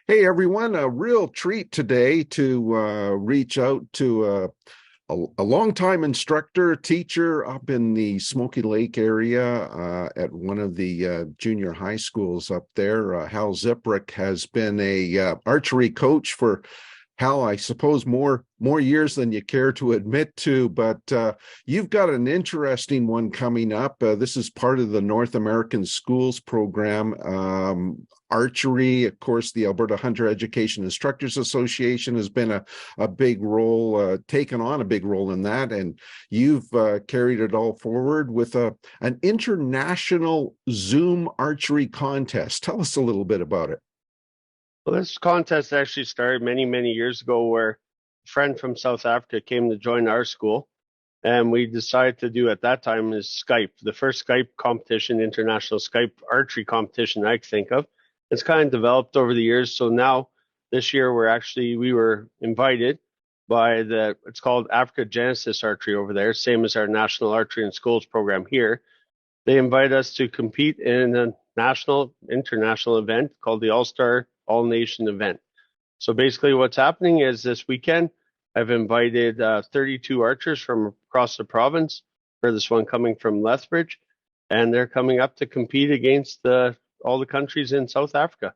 Hey everyone, a real treat today to reach out to a longtime instructor, teacher up in the Smoky Lake area at one of the junior high schools up there. Hal Ziprick has been a archery coach for Hal, I suppose more years than you care to admit to, but you've got an interesting one coming up. This is part of the North American Schools program. Archery, of course, the Alberta Hunter Education Instructors Association has been a big role, taken on a big role in that, and you've carried it all forward with an international Zoom archery contest. Tell us a little bit about it. Well, this contest actually started many, many years ago where a friend from South Africa came to join our school. And we decided to do at that time is Skype, the first Skype competition, international Skype archery competition I could think of. It's kind of developed over the years. So now this year we were invited by it's called Africa Genesis Archery over there, same as our National Archery in Schools program here. They invite us to compete in a international event called the All-Star All-Nation event. So basically what's happening is this weekend, I've invited 32 archers from across the province for this one coming from Lethbridge, and they're coming up to compete against all the countries in South Africa.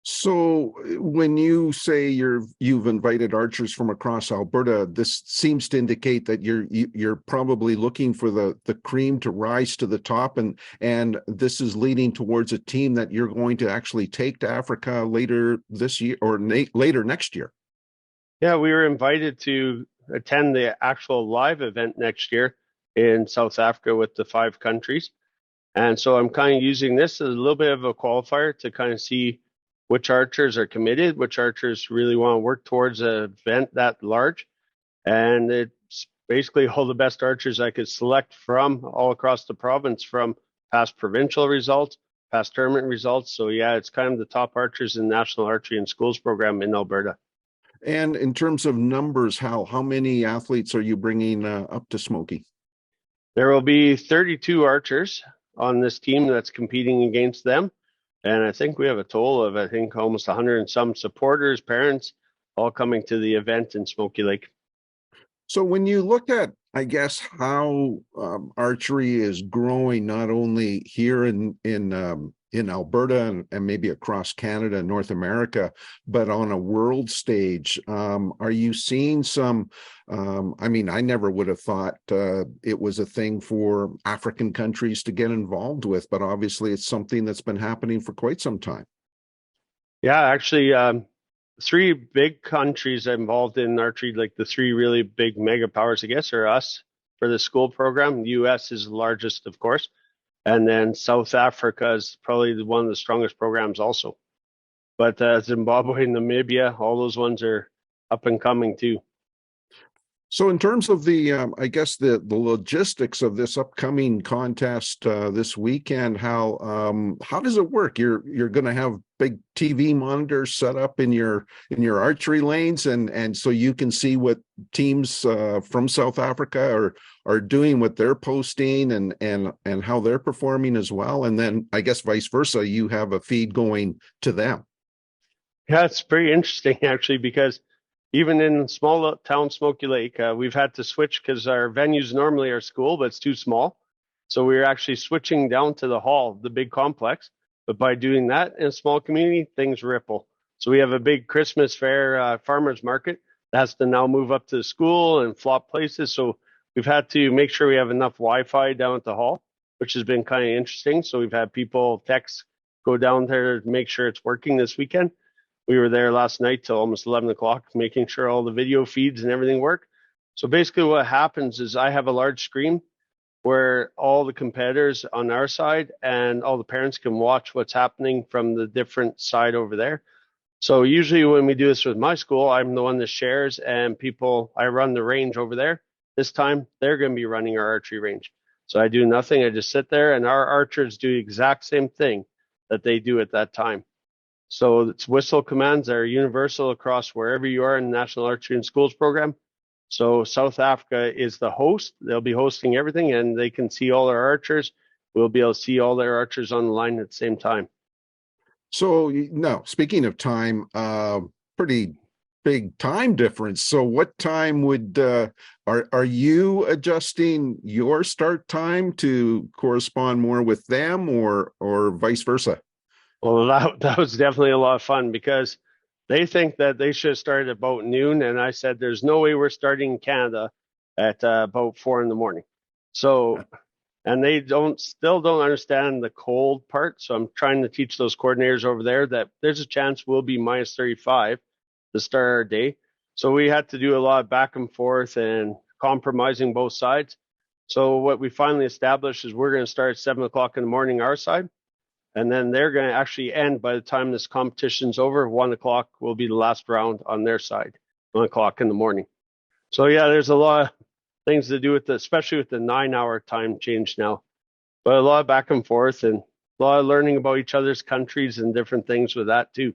So when you say you've invited archers from across Alberta, this seems to indicate that you're probably looking for the cream to rise to the top, and this is leading towards a team that you're going to actually take to Africa later this year or later next year. Yeah, we were invited to attend the actual live event next year in South Africa with the 5 countries. And so I'm kind of using this as a little bit of a qualifier to kind of see which archers are committed, which archers really want to work towards an event that large. And it's basically all the best archers I could select from all across the province, from past provincial results, past tournament results. So yeah, it's kind of the top archers in the National Archery in Schools program in Alberta. And in terms of numbers, how many athletes are you bringing up to Smoky? There will be 32 archers on this team that's competing against them. And I think we have a total of, I think, almost 100 and some supporters, parents, all coming to the event in Smoky Lake. So when you look at, I guess, how archery is growing, not only here in Alberta and maybe across Canada and North America, but on a world stage, are you seeing some? I mean, I never would have thought it was a thing for African countries to get involved with, but obviously it's something that's been happening for quite some time. Yeah, actually, 3 big countries involved in archery, like the 3 really big mega powers, I guess, are us for the school program. The US is the largest, of course. And then South Africa is probably one of the strongest programs also. But Zimbabwe and Namibia, all those ones are up and coming too. So in terms of I guess the logistics of this upcoming contest this weekend, how does it work? You're going to have big TV monitors set up in your archery lanes, and so you can see what teams from South Africa are doing, what they're posting, and how they're performing as well. And then I guess vice versa, you have a feed going to them. Yeah, it's pretty interesting actually, because even in small town Smoky Lake, we've had to switch because our venues normally are school, but it's too small. So we're actually switching down to the hall, the big complex. But by doing that in a small community, things ripple. So we have a big Christmas fair farmers market that has to now move up to the school and flop places. So we've had to make sure we have enough Wi-Fi down at the hall, which has been kind of interesting. So we've had people text, go down there to make sure it's working this weekend. We were there last night till almost 11 o'clock, making sure all the video feeds and everything work. So basically what happens is I have a large screen where all the competitors on our side and all the parents can watch what's happening from the different side over there. So usually when we do this with my school, I'm the one that shares, and I run the range over there. This time they're going to be running our archery range. So I do nothing. I just sit there, and our archers do the exact same thing that they do at that time. So it's whistle commands that are universal across wherever you are in the National Archery in Schools program. So South Africa is the host. They'll be hosting everything, and they can see all their archers. We'll be able to see all their archers on the line at the same time. So no, speaking of time, pretty big time difference. So what time would are you adjusting your start time to correspond more with them or vice versa? Well, that was definitely a lot of fun because they think that they should have started about noon, and I said, "There's no way we're starting in Canada at about 4 in the morning." So, and they don't understand the cold part. So I'm trying to teach those coordinators over there that there's a chance we'll be minus 35 to start our day. So we had to do a lot of back and forth and compromising both sides. So what we finally established is we're going to start at 7 o'clock in the morning our side, and then they're going to actually end by the time this competition's over. 1 o'clock will be the last round on their side, 1 o'clock in the morning. So yeah, there's a lot of things to do with especially with the 9 hour time change now, but a lot of back and forth and a lot of learning about each other's countries and different things with that too.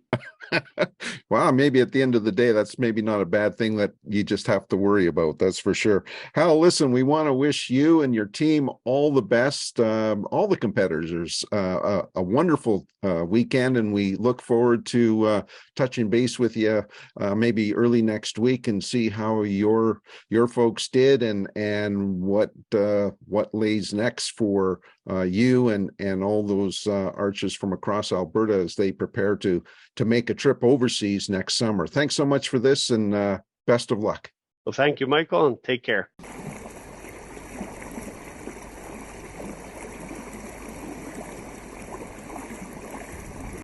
Well, maybe at the end of the day, that's maybe not a bad thing that you just have to worry about. That's for sure. Hal, listen, we want to wish you and your team all the best, all the competitors, a wonderful weekend, and we look forward to touching base with you maybe early next week and see how your folks did and what lays next for you and all those archers from across Alberta as they prepare to make a trip overseas next summer. Thanks so much for this, and best of luck. Well, thank you, Michael, and take care.